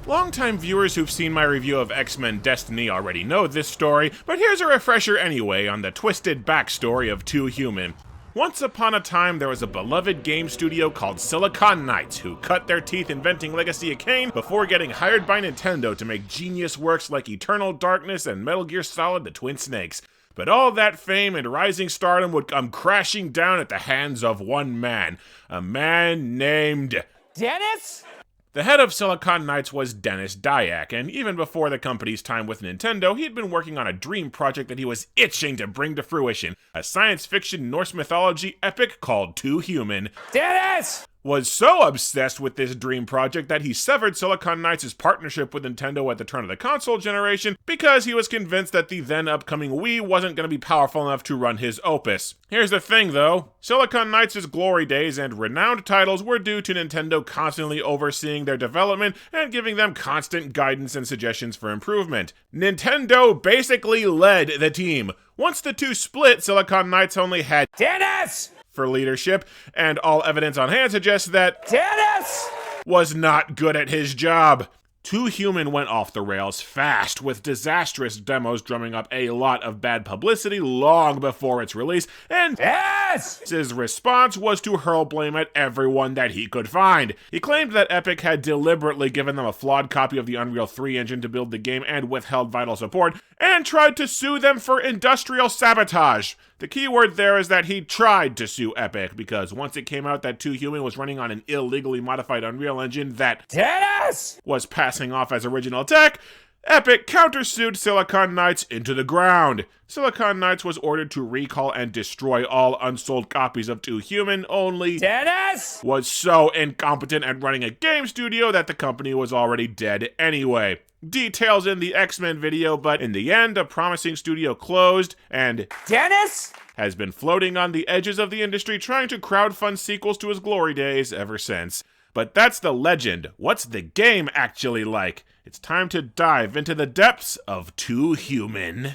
Longtime viewers who've seen my review of X-Men Destiny already know this story, but here's a refresher anyway on the twisted backstory of Too Human. Once upon a time, there was a beloved game studio called Silicon Knights who cut their teeth inventing Legacy of Kain before getting hired by Nintendo to make genius works like Eternal Darkness and Metal Gear Solid: The Twin Snakes. But all that fame and rising stardom would come crashing down at the hands of one man, a man named Dennis? The head of Silicon Knights was Dennis Dyack, and even before the company's time with Nintendo, he'd been working on a dream project that he was itching to bring to fruition, a science fiction Norse mythology epic called Too Human. Dennis! Was so obsessed with this dream project that he severed Silicon Knights' partnership with Nintendo at the turn of the console generation because he was convinced that the then upcoming Wii wasn't going to be powerful enough to run his opus. Here's the thing though, Silicon Knights' glory days and renowned titles were due to Nintendo constantly overseeing their development and giving them constant guidance and suggestions for improvement. Nintendo basically led the team. Once the two split, Silicon Knights only had Dennis! for leadership, and all evidence on hand suggests that Dennis! was not good at his job. Too Human went off the rails fast, with disastrous demos drumming up a lot of bad publicity long before its release, and Yes! his response was to hurl blame at everyone that he could find. He claimed that Epic had deliberately given them a flawed copy of the Unreal 3 engine to build the game and withheld vital support, and tried to sue them for industrial sabotage. The key word there is that he tried to sue Epic, because once it came out that Too Human was running on an illegally modified Unreal engine that Dennis! was passing off as original tech, Epic countersued Silicon Knights into the ground. Silicon Knights was ordered to recall and destroy all unsold copies of Too Human, only Dennis! was so incompetent at running a game studio that the company was already dead anyway. Details in the X-Men video, but in the end, a promising studio closed and Dennis? has been floating on the edges of the industry trying to crowdfund sequels to his glory days ever since. But that's the legend. What's the game actually like? It's time to dive into the depths of Too Human.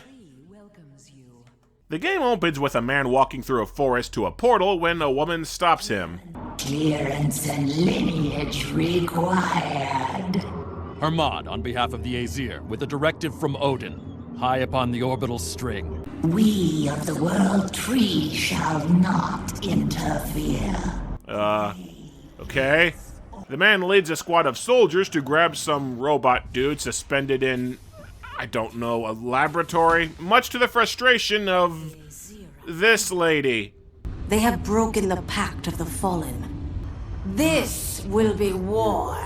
The game opens with a man walking through a forest to a portal when a woman stops him. Clearance and lineage required. Hermod, on behalf of the Aesir, with a directive from Odin, high upon the orbital string. We of the World Tree shall not interfere. Okay. The man leads a squad of soldiers to grab some robot dude suspended in, I don't know, a laboratory, much to the frustration of this lady. They have broken the pact of the fallen. This will be war.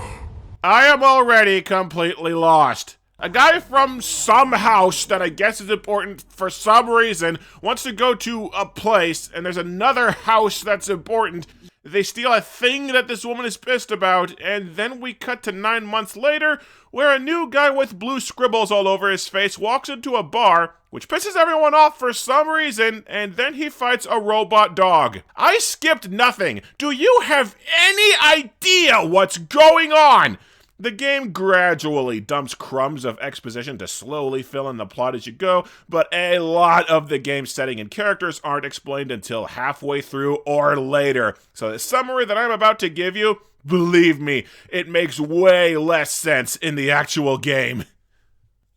I am already completely lost. A guy from some house that I guess is important for some reason wants to go to a place, and there's another house that's important. They steal a thing that this woman is pissed about, and then we cut to 9 months later, where a new guy with blue scribbles all over his face walks into a bar, which pisses everyone off for some reason, and then he fights a robot dog. I skipped nothing. Do you have any idea what's going on? The game gradually dumps crumbs of exposition to slowly fill in the plot as you go, but a lot of the game's setting and characters aren't explained until halfway through or later. So the summary that I'm about to give you, believe me, it makes way less sense in the actual game.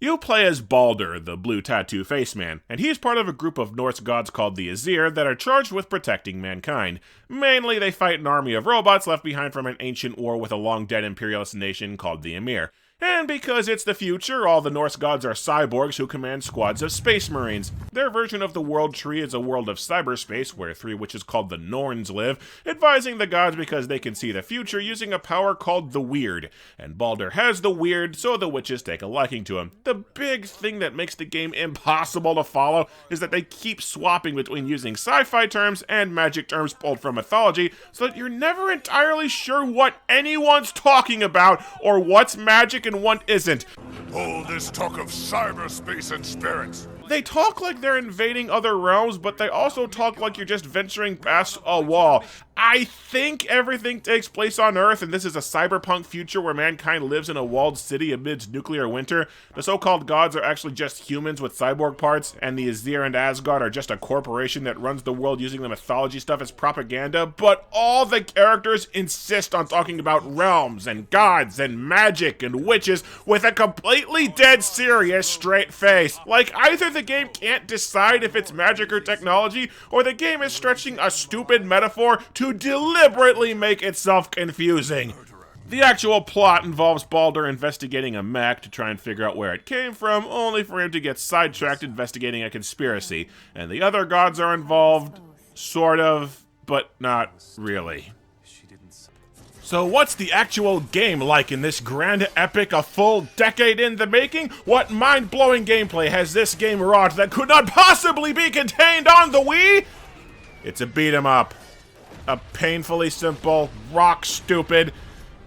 You play as Baldur, the blue tattoo face man, and he's part of a group of Norse gods called the Aesir that are charged with protecting mankind. Mainly, they fight an army of robots left behind from an ancient war with a long-dead imperialist nation called the Ymir. And because it's the future, all the Norse gods are cyborgs who command squads of space marines. Their version of the World Tree is a world of cyberspace where 3 witches called the Norns live, advising the gods because they can see the future using a power called the Weird. And Baldur has the Weird, so the witches take a liking to him. The big thing that makes the game impossible to follow is that they keep swapping between using sci-fi terms and magic terms pulled from mythology, so that you're never entirely sure what anyone's talking about or what's magic and what isn't. All this talk of cyberspace and spirits. They talk like they're invading other realms, but they also talk like you're just venturing past a wall. I think everything takes place on Earth, and this is a cyberpunk future where mankind lives in a walled city amidst nuclear winter. The so-called gods are actually just humans with cyborg parts, and the Aesir and Asgard are just a corporation that runs the world using the mythology stuff as propaganda, but all the characters insist on talking about realms and gods and magic and witches with a completely dead serious straight face. Like either the game can't decide if it's magic or technology, or the game is stretching a stupid metaphor to deliberately make itself confusing. The actual plot involves Baldur investigating a mech to try and figure out where it came from, only for him to get sidetracked investigating a conspiracy. And the other gods are involved, sort of, but not really. So what's the actual game like in this grand epic a full decade in the making? What mind-blowing gameplay has this game wrought that could not possibly be contained on the Wii? It's a beat-em-up. A painfully simple, rock-stupid,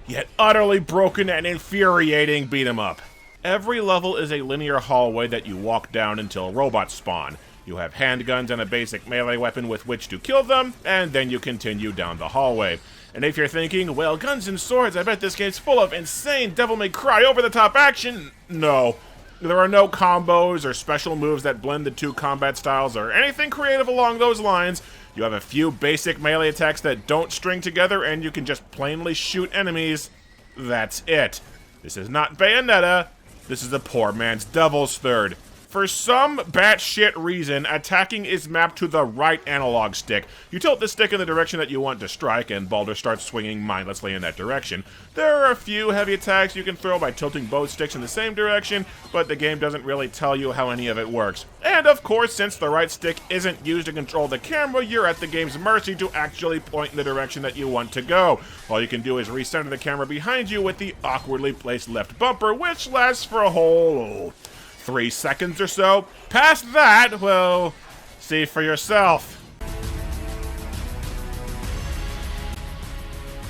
yet utterly broken and infuriating beat-em-up. Every level is a linear hallway that you walk down until robots spawn. You have handguns and a basic melee weapon with which to kill them, and then you continue down the hallway. And if you're thinking, well, guns and swords, I bet this game's full of insane Devil May Cry over-the-top action, no. There are no combos or special moves that blend the two combat styles or anything creative along those lines. You have a few basic melee attacks that don't string together, and you can just plainly shoot enemies. That's it. This is not Bayonetta. This is a poor man's Devil's Third. For some batshit reason, attacking is mapped to the right analog stick. You tilt the stick in the direction that you want to strike, and Baldur starts swinging mindlessly in that direction. There are a few heavy attacks you can throw by tilting both sticks in the same direction, but the game doesn't really tell you how any of it works. And of course, since the right stick isn't used to control the camera, you're at the game's mercy to actually point in the direction that you want to go. All you can do is recenter the camera behind you with the awkwardly placed left bumper, which lasts for a whole 3 seconds or so. Past that, well, see for yourself.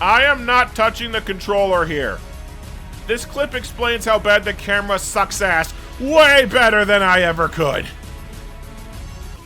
I am not touching the controller here. This clip explains how bad the camera sucks ass way better than I ever could.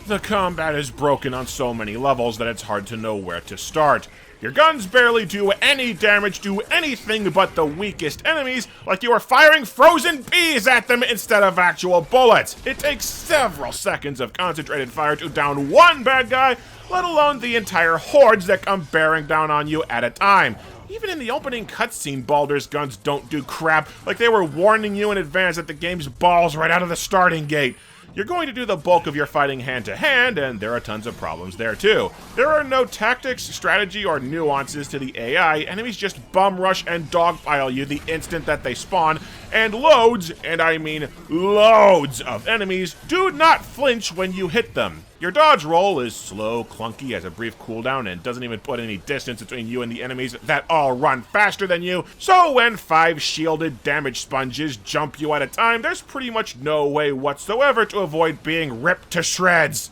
The combat is broken on so many levels that it's hard to know where to start. Your guns barely do any damage to anything but the weakest enemies, like you are firing frozen peas at them instead of actual bullets. It takes several seconds of concentrated fire to down one bad guy, let alone the entire hordes that come bearing down on you at a time. Even in the opening cutscene, Baldur's guns don't do crap, like they were warning you in advance that the game's balls right out of the starting gate. You're going to do the bulk of your fighting hand-to-hand, and there are tons of problems there too. There are no tactics, strategy, or nuances to the AI. Enemies just bum rush and dogpile you the instant that they spawn, and loads, and I mean loads of enemies do not flinch when you hit them. Your dodge roll is slow, clunky, has a brief cooldown, and doesn't even put any distance between you and the enemies that all run faster than you. So when 5 shielded damage sponges jump you at a time, there's pretty much no way whatsoever to avoid being ripped to shreds.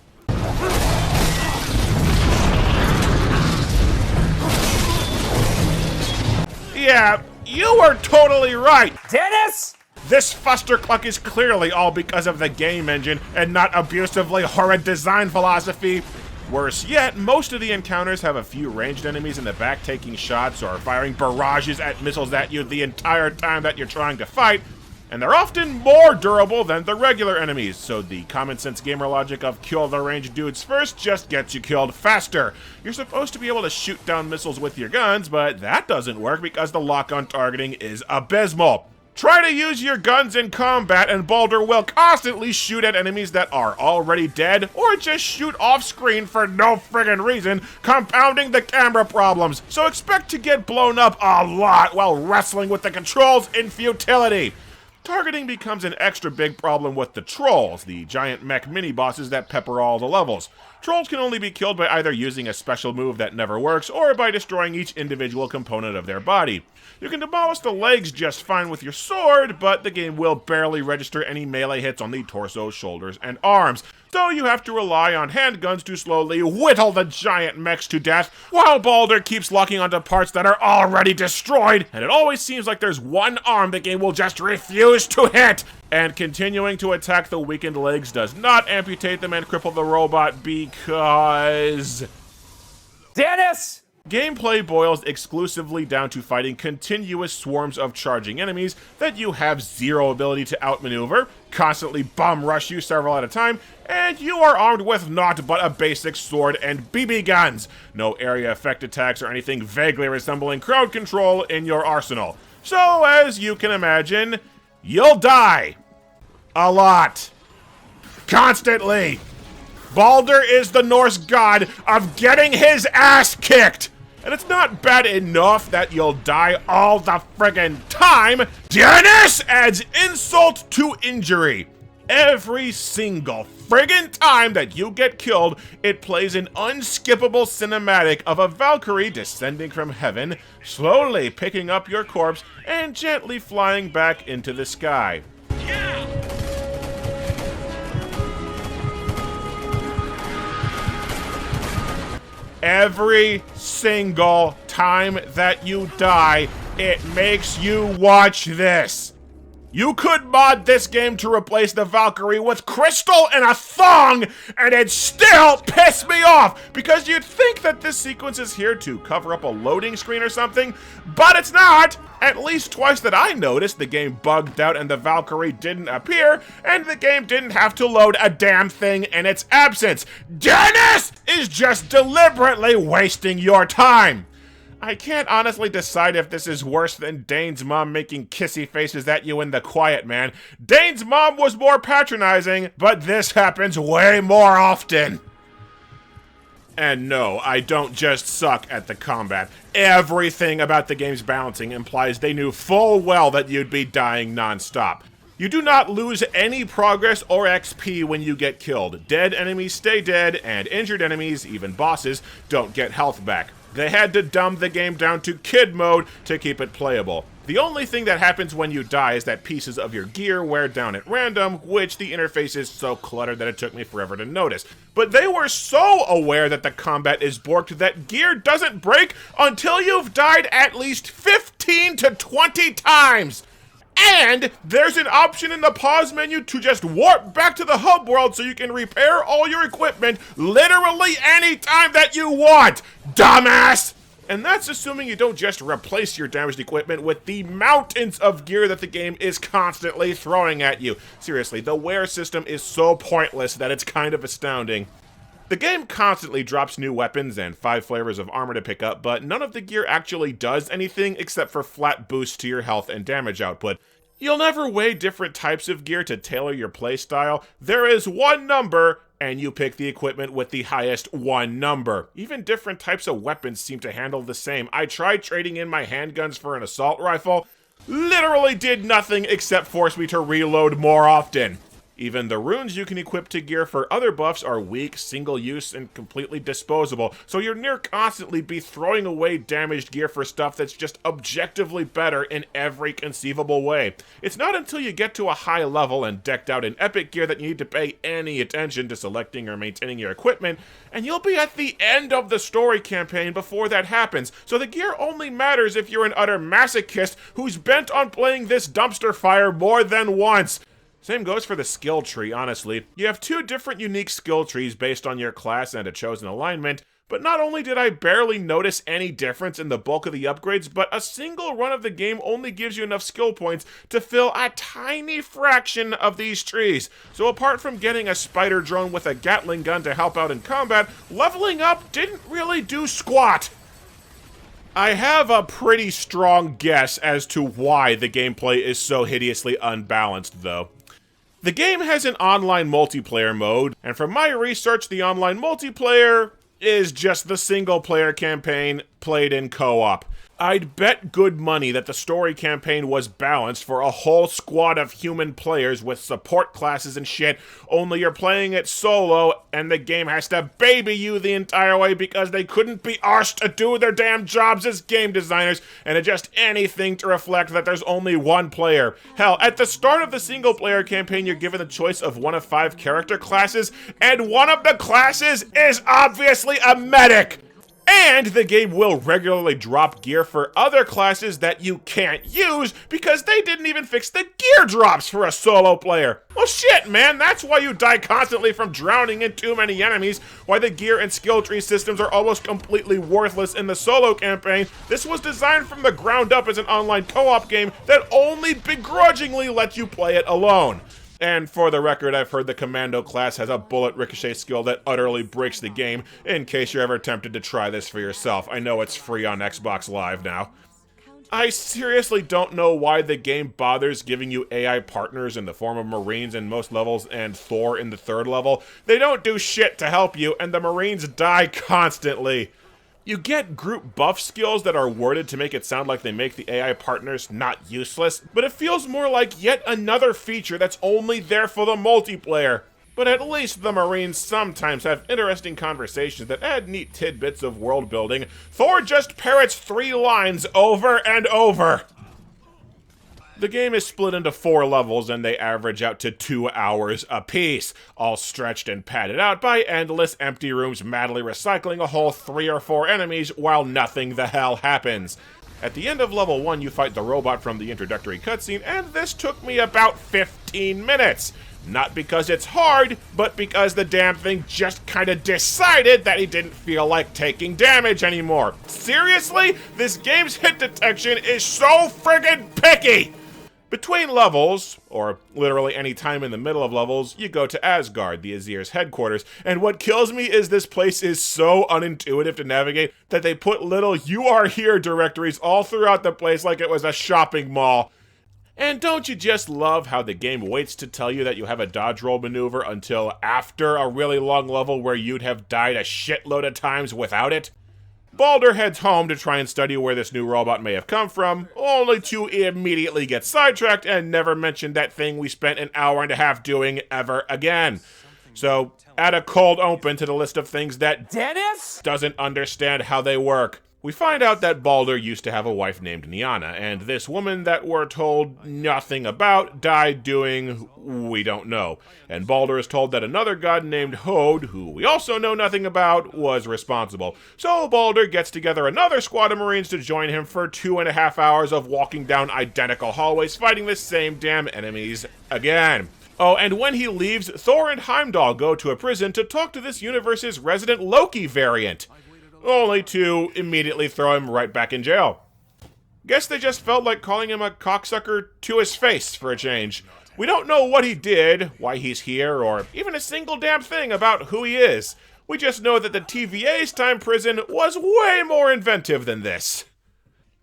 Yeah, you were totally right. Dennis! This fustercluck is clearly all because of the game engine and not abusively horrid design philosophy. Worse yet, most of the encounters have a few ranged enemies in the back taking shots or firing barrages at missiles at you the entire time that you're trying to fight, and they're often more durable than the regular enemies, so the common sense gamer logic of kill the ranged dudes first just gets you killed faster. You're supposed to be able to shoot down missiles with your guns, but that doesn't work because the lock-on targeting is abysmal. Try to use your guns in combat and Baldur will constantly shoot at enemies that are already dead, or just shoot off screen for no friggin' reason, compounding the camera problems. So expect to get blown up a lot while wrestling with the controls in futility. Targeting becomes an extra big problem with the trolls, the giant mech mini-bosses that pepper all the levels. Trolls can only be killed by either using a special move that never works, or by destroying each individual component of their body. You can demolish the legs just fine with your sword, but the game will barely register any melee hits on the torso, shoulders, and arms. so you have to rely on handguns to slowly whittle the giant mechs to death, while Baldur keeps locking onto parts that are already destroyed, and it always seems like there's one arm the game will just refuse to hit. And continuing to attack the weakened legs does not amputate them and cripple the robot because... Dennis! Gameplay boils exclusively down to fighting continuous swarms of charging enemies that you have zero ability to outmaneuver, constantly bomb rush you several at a time, and you are armed with naught but a basic sword and BB guns. No area effect attacks or anything vaguely resembling crowd control in your arsenal. So, as you can imagine, you'll die. A lot. Constantly. Baldur is the Norse god of getting his ass kicked. And it's not bad enough that you'll die all the friggin' time. Dennis adds insult to injury. Every single friggin' time that you get killed, it plays an unskippable cinematic of a Valkyrie descending from heaven, slowly picking up your corpse and gently flying back into the sky. Every single time that you die, it makes you watch this. You could mod this game to replace the Valkyrie with crystal and a thong, and it'd still piss me off, because you'd think that this sequence is here to cover up a loading screen or something, but it's not! At least twice that I noticed, the game bugged out and the Valkyrie didn't appear, and the game didn't have to load a damn thing in its absence. Dennis is just deliberately wasting your time! I can't honestly decide if this is worse than Dane's mom making kissy faces at you in The Quiet Man. Dane's mom was more patronizing, but this happens way more often. And no, I don't just suck at the combat. Everything about the game's balancing implies they knew full well that you'd be dying non-stop. You do not lose any progress or XP when you get killed. Dead enemies stay dead, and injured enemies, even bosses, don't get health back. They had to dumb the game down to kid mode to keep it playable. The only thing that happens when you die is that pieces of your gear wear down at random, which the interface is so cluttered that it took me forever to notice. But they were so aware that the combat is borked that gear doesn't break until you've died at least 15 to 20 times! And there's an option in the pause menu to just warp back to the hub world so you can repair all your equipment literally anytime that you want, dumbass! And that's assuming you don't just replace your damaged equipment with the mountains of gear that the game is constantly throwing at you. Seriously, the wear system is so pointless that it's kind of astounding. The game constantly drops new weapons and 5 flavors of armor to pick up, but none of the gear actually does anything except for flat boosts to your health and damage output. You'll never weigh different types of gear to tailor your playstyle. There is one number, and you pick the equipment with the highest one number. Even different types of weapons seem to handle the same. I tried trading in my handguns for an assault rifle. Literally did nothing except force me to reload more often. Even the runes you can equip to gear for other buffs are weak, single-use, and completely disposable, so you'll near constantly be throwing away damaged gear for stuff that's just objectively better in every conceivable way. It's not until you get to a high level and decked out in epic gear that you need to pay any attention to selecting or maintaining your equipment, and you'll be at the end of the story campaign before that happens, so the gear only matters if you're an utter masochist who's bent on playing this dumpster fire more than once. Same goes for the skill tree, honestly. You have 2 different unique skill trees based on your class and a chosen alignment, but not only did I barely notice any difference in the bulk of the upgrades, but a single run of the game only gives you enough skill points to fill a tiny fraction of these trees. So apart from getting a spider drone with a Gatling gun to help out in combat, leveling up didn't really do squat. I have a pretty strong guess as to why the gameplay is so hideously unbalanced, though. The game has an online multiplayer mode, and from my research, the online multiplayer is just the single-player campaign played in co-op. I'd bet good money that the story campaign was balanced for a whole squad of human players with support classes and shit, only you're playing it solo and the game has to baby you the entire way because they couldn't be arsed to do their damn jobs as game designers and adjust anything to reflect that there's only one player. Hell, at the start of the single player campaign, you're given the choice of one of 5 character classes, and one of the classes is obviously a medic! And the game will regularly drop gear for other classes that you can't use because they didn't even fix the gear drops for a solo player. Well shit, man, that's why you die constantly from drowning in too many enemies, why the gear and skill tree systems are almost completely worthless in the solo campaign. This was designed from the ground up as an online co-op game that only begrudgingly lets you play it alone. And for the record, I've heard the Commando class has a bullet ricochet skill that utterly breaks the game, in case you're ever tempted to try this for yourself. I know it's free on Xbox Live now. I seriously don't know why the game bothers giving you AI partners in the form of Marines in most levels and Thor in the 3rd level. They don't do shit to help you, and the Marines die constantly. You get group buff skills that are worded to make it sound like they make the AI partners not useless, but it feels more like yet another feature that's only there for the multiplayer. But at least the Marines sometimes have interesting conversations that add neat tidbits of world building. Thor just parrots 3 lines over and over. The game is split into 4 levels and they average out to 2 hours apiece, all stretched and padded out by endless empty rooms madly recycling a whole 3 or 4 enemies while nothing the hell happens. At the end of level 1 you fight the robot from the introductory cutscene, and this took me about 15 minutes. Not because it's hard, but because the damn thing just kinda decided that he didn't feel like taking damage anymore. Seriously? This game's hit detection is so friggin' picky! Between levels, or literally any time in the middle of levels, you go to Asgard, the Aesir's headquarters, and what kills me is this place is so unintuitive to navigate that they put little "you are here" directories all throughout the place like it was a shopping mall. And don't you just love how the game waits to tell you that you have a dodge roll maneuver until after a really long level where you'd have died a shitload of times without it? Baldur heads home to try and study where this new robot may have come from, only to immediately get sidetracked and never mention that thing we spent an hour and a half doing ever again. So, add a cold open to the list of things that Dennis? doesn't understand how they work. We find out that Baldur used to have a wife named Niana, and this woman that we're told nothing about died doing we don't know. And Baldur is told that another god named Hode, who we also know nothing about, was responsible. So Baldur gets together another squad of Marines to join him for 2.5 hours of walking down identical hallways fighting the same damn enemies again. Oh, and when he leaves, Thor and Heimdall go to a prison to talk to this universe's resident Loki variant, only to immediately throw him right back in jail. Guess they just felt like calling him a cocksucker to his face for a change. We don't know what he did, why he's here, or even a single damn thing about who he is. We just know that the TVA's time prison was way more inventive than this.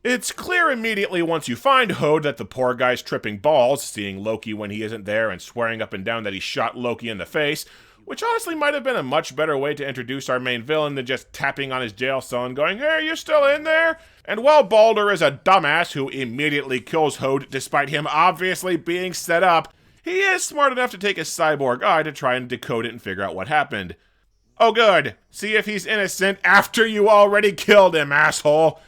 It's clear immediately once you find Hode that the poor guy's tripping balls, seeing Loki when he isn't there and swearing up and down that he shot Loki in the face, which honestly might have been a much better way to introduce our main villain than just tapping on his jail cell and going, "Hey, you still in there?" And while Baldur is a dumbass who immediately kills Hode despite him obviously being set up, he is smart enough to take a cyborg eye to try and decode it and figure out what happened. Oh good, see if he's innocent after you already killed him, asshole!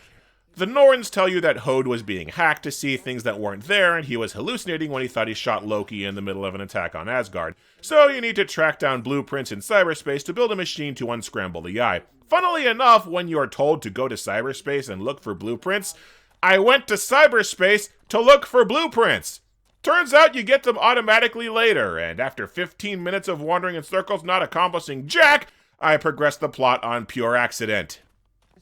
The Norns tell you that Hode was being hacked to see things that weren't there, and he was hallucinating when he thought he shot Loki in the middle of an attack on Asgard. So you need to track down blueprints in cyberspace to build a machine to unscramble the eye. Funnily enough, when you are told to go to cyberspace and look for blueprints, I went to cyberspace to look for blueprints. Turns out you get them automatically later, and after 15 minutes of wandering in circles not accomplishing jack, I progressed the plot on pure accident.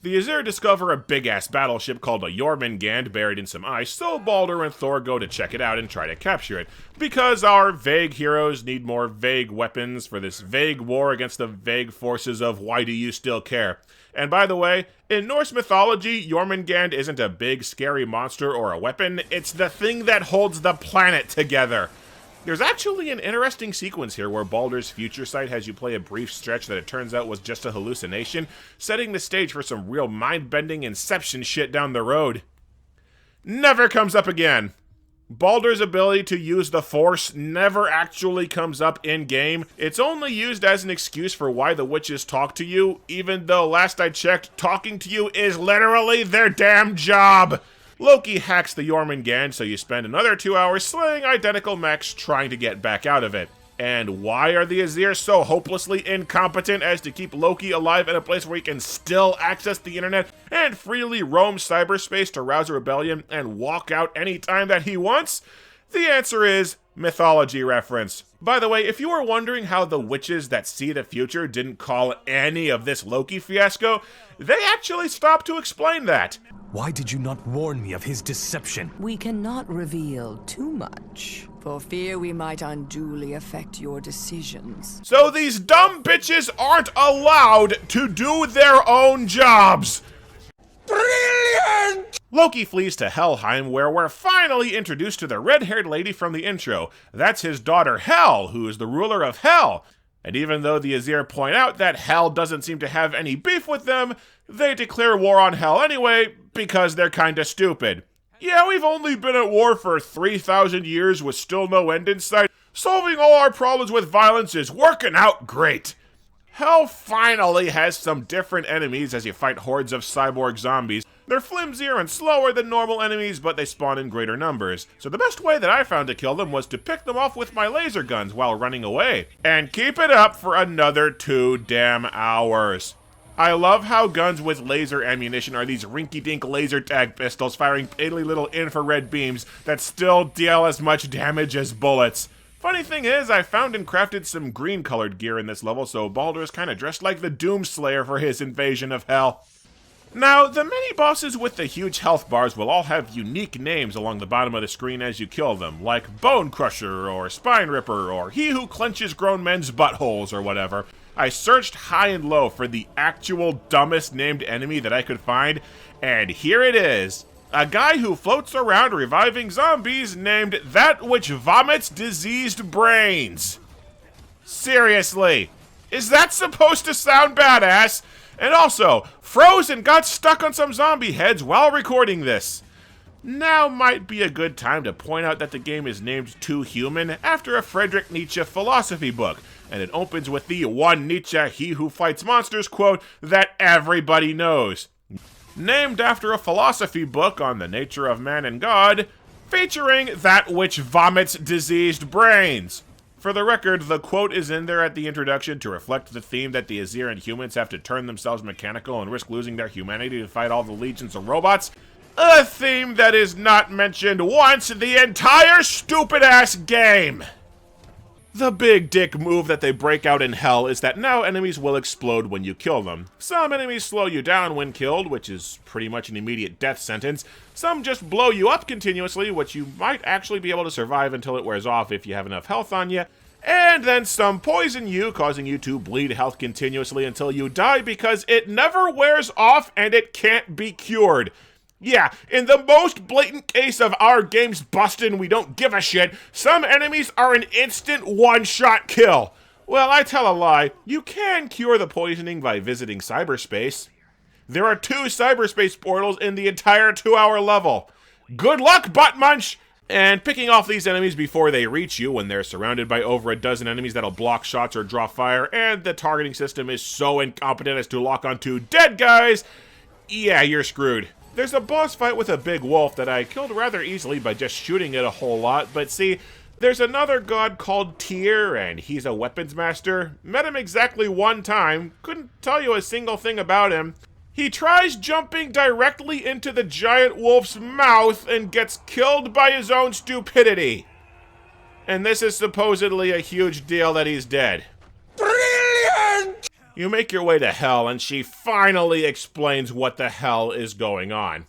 The Aesir discover a big-ass battleship called a Jormungand buried in some ice, so Baldur and Thor go to check it out and try to capture it, because our vague heroes need more vague weapons for this vague war against the vague forces of why do you still care. And by the way, in Norse mythology, Jormungand isn't a big, scary monster or a weapon, it's the thing that holds the planet together. There's actually an interesting sequence here where Baldur's Future Sight has you play a brief stretch that it turns out was just a hallucination, setting the stage for some real mind-bending Inception shit down the road. Never comes up again. Baldur's ability to use the Force never actually comes up in-game. It's only used as an excuse for why the witches talk to you, even though last I checked, talking to you is literally their damn job. Loki hacks the Jormungand, so you spend another 2 hours slaying identical mechs trying to get back out of it. And why are the Aesir so hopelessly incompetent as to keep Loki alive in a place where he can still access the internet and freely roam cyberspace to rouse a rebellion and walk out anytime that he wants? The answer is mythology reference. By the way, if you were wondering how the witches that see the future didn't call any of this Loki fiasco, they actually stopped to explain that. Why did you not warn me of his deception? We cannot reveal too much, for fear we might unduly affect your decisions. So these dumb bitches aren't allowed to do their own jobs! Brilliant! Loki flees to Helheim, where we're finally introduced to the red-haired lady from the intro. That's his daughter Hel, who is the ruler of Hell. And even though the Aesir point out that Hel doesn't seem to have any beef with them, they declare war on Hel anyway, because they're kinda stupid. Yeah, we've only been at war for 3,000 years with still no end in sight. Solving all our problems with violence is working out great. Hel finally has some different enemies as you fight hordes of cyborg zombies. They're flimsier and slower than normal enemies, but they spawn in greater numbers. So the best way that I found to kill them was to pick them off with my laser guns while running away. And keep it up for another 2 damn hours. I love how guns with laser ammunition are these rinky-dink laser tag pistols firing piddly little infrared beams that still deal as much damage as bullets. Funny thing is, I found and crafted some green-colored gear in this level, so Baldur is kind of dressed like the Doomslayer for his invasion of Hell. Now, the mini-bosses with the huge health bars will all have unique names along the bottom of the screen as you kill them, like Bone Crusher, or Spine Ripper, or He Who Clenches Grown Men's Buttholes, or whatever. I searched high and low for the actual dumbest named enemy that I could find, and here it is. A guy who floats around reviving zombies named That Which Vomits Diseased Brains. Seriously, is that supposed to sound badass? And also, froze and got stuck on some zombie heads while recording this. Now might be a good time to point out that the game is named Too Human after a Friedrich Nietzsche philosophy book, and it opens with the one Nietzsche, he who fights monsters quote that everybody knows. Named after a philosophy book on the nature of man and God, featuring That Which Vomits Diseased Brains. For the record, the quote is in there at the introduction to reflect the theme that the Aesir and humans have to turn themselves mechanical and risk losing their humanity to fight all the legions of robots. A theme that is not mentioned once the entire stupid-ass game. The big dick move that they break out in Hell is that now enemies will explode when you kill them. Some enemies slow you down when killed, which is pretty much an immediate death sentence. Some just blow you up continuously, which you might actually be able to survive until it wears off if you have enough health on you. And then some poison you, causing you to bleed health continuously until you die because it never wears off and it can't be cured. Yeah, in the most blatant case of our game's bustin', we don't give a shit, some enemies are an instant one-shot kill. Well, I tell a lie. You can cure the poisoning by visiting cyberspace. There are 2 cyberspace portals in the entire 2-hour level. Good luck, butt munch! And picking off these enemies before they reach you when they're surrounded by over a dozen enemies that'll block shots or draw fire, and the targeting system is so incompetent as to lock onto dead guys, yeah, you're screwed. There's a boss fight with a big wolf that I killed rather easily by just shooting it a whole lot, but see, there's another god called Tyr, and he's a weapons master. Met him exactly 1 time, couldn't tell you a single thing about him. He tries jumping directly into the giant wolf's mouth and gets killed by his own stupidity. And this is supposedly a huge deal that he's dead. Brilliant! You make your way to Hell, and she finally explains what the hell is going on.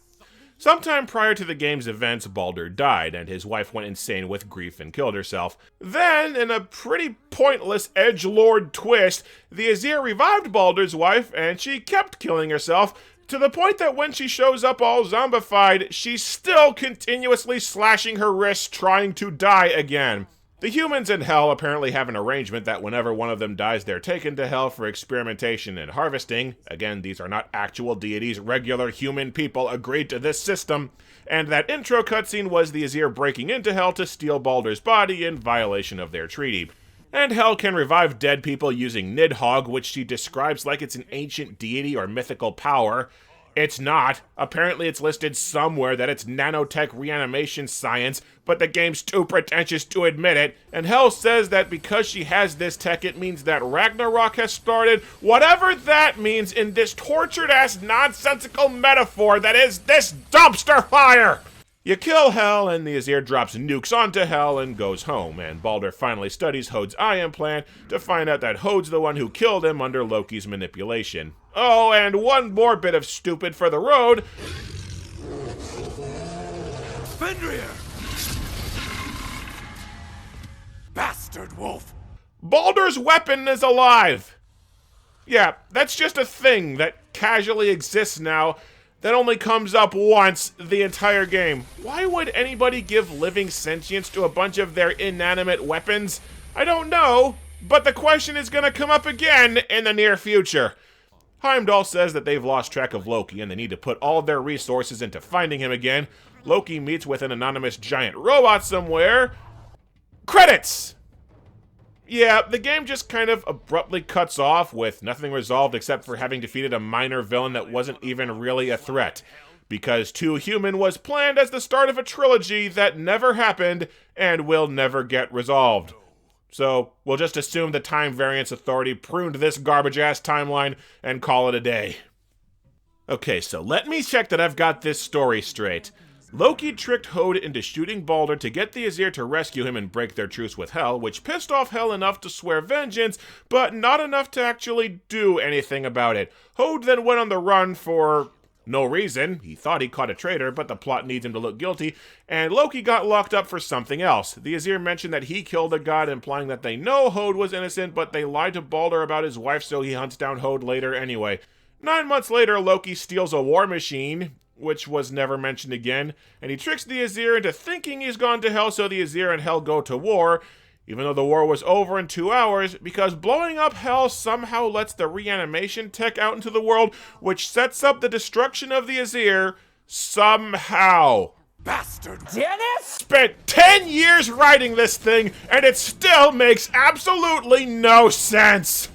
Sometime prior to the game's events, Baldur died, and his wife went insane with grief and killed herself. Then, in a pretty pointless edgelord twist, the Aesir revived Baldur's wife, and she kept killing herself, to the point that when she shows up all zombified, she's still continuously slashing her wrists trying to die again. The humans in Hell apparently have an arrangement that whenever one of them dies, they're taken to Hell for experimentation and harvesting. Again, these are not actual deities, regular human people agreed to this system. And that intro cutscene was the Aesir breaking into Hell to steal Baldur's body in violation of their treaty. And Hell can revive dead people using Nidhogg, which she describes like it's an ancient deity or mythical power. It's not. Apparently it's listed somewhere that it's nanotech reanimation science, but the game's too pretentious to admit it, and Hell says that because she has this tech, it means that Ragnarok has started, whatever that means in this tortured-ass nonsensical metaphor that is this dumpster fire! You kill Hell, and the Aesir drops nukes onto Hell and goes home, and Baldur finally studies Hode's eye implant to find out that Hode's the one who killed him under Loki's manipulation. Oh, and one more bit of stupid for the road. Fenrir! Bastard wolf! Baldur's weapon is alive! Yeah, that's just a thing that casually exists now that only comes up once the entire game. Why would anybody give living sentience to a bunch of their inanimate weapons? I don't know, but the question is gonna come up again in the near future. Heimdall says that they've lost track of Loki and they need to put all of their resources into finding him again. Loki meets with an anonymous giant robot somewhere. Credits! Yeah, the game just kind of abruptly cuts off with nothing resolved except for having defeated a minor villain that wasn't even really a threat. Because 2 Human was planned as the start of a trilogy that never happened and will never get resolved. So we'll just assume the Time Variance Authority pruned this garbage-ass timeline and call it a day. Okay, so let me check that I've got this story straight. Loki tricked Hode into shooting Baldur to get the Aesir to rescue him and break their truce with Hell, which pissed off Hell enough to swear vengeance, but not enough to actually do anything about it. Hode then went on the run for no reason. He thought he caught a traitor, but the plot needs him to look guilty, and Loki got locked up for something else. The Aesir mentioned that he killed a god, implying that they know Hode was innocent, but they lied to Baldur about his wife, so he hunts down Hode later anyway. 9 months later, Loki steals a war machine, which was never mentioned again, and he tricks the Aesir into thinking he's gone to Hell, so the Aesir and Hell go to war, even though the war was over in 2 hours, because blowing up Hell somehow lets the reanimation tech out into the world, which sets up the destruction of the Aesir somehow. Bastard! Dennis! Spent 10 years writing this thing, and it still makes absolutely no sense!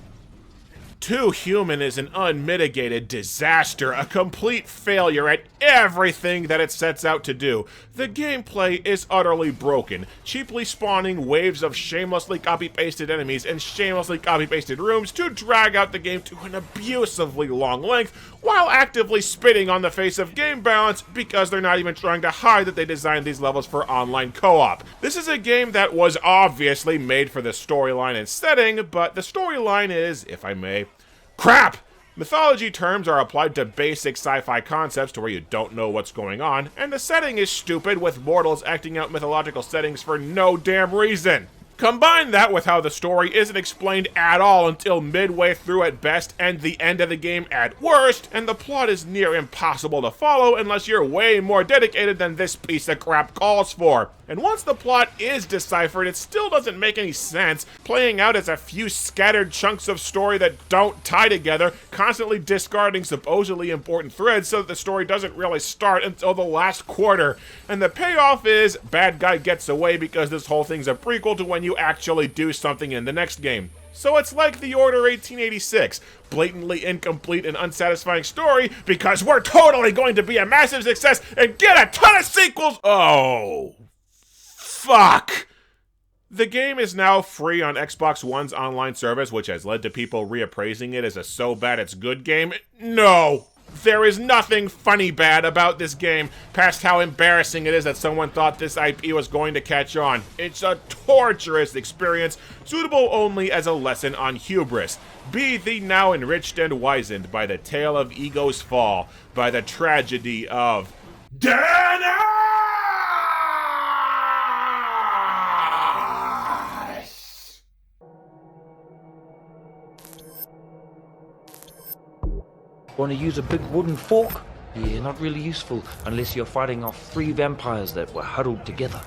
2 Human is an unmitigated disaster, a complete failure at everything that it sets out to do. The gameplay is utterly broken, cheaply spawning waves of shamelessly copy-pasted enemies and shamelessly copy-pasted rooms to drag out the game to an abusively long length, while actively spitting on the face of game balance because they're not even trying to hide that they designed these levels for online co-op. This is a game that was obviously made for the storyline and setting, but the storyline is, if I may, crap! Mythology terms are applied to basic sci-fi concepts to where you don't know what's going on, and the setting is stupid with mortals acting out mythological settings for no damn reason. Combine that with how the story isn't explained at all until midway through at best and the end of the game at worst, and the plot is near impossible to follow unless you're way more dedicated than this piece of crap calls for. And once the plot is deciphered, it still doesn't make any sense, playing out as a few scattered chunks of story that don't tie together, constantly discarding supposedly important threads so that the story doesn't really start until the last quarter. And the payoff is, bad guy gets away because this whole thing's a prequel to when you actually do something in the next game. So it's like The Order 1886, blatantly incomplete and unsatisfying story because we're totally going to be a massive success and get a ton of sequels. Oh, fuck. The game is now free on Xbox One's online service, which has led to people reappraising it as a so bad it's good game. No. There is nothing funny bad about this game, past how embarrassing it is that someone thought this IP was going to catch on. It's a torturous experience, suitable only as a lesson on hubris. Be thee now enriched and wizened by the tale of ego's fall, by the tragedy of Dennis! Want to use a big wooden fork? Yeah, not really useful unless you're fighting off 3 vampires that were huddled together.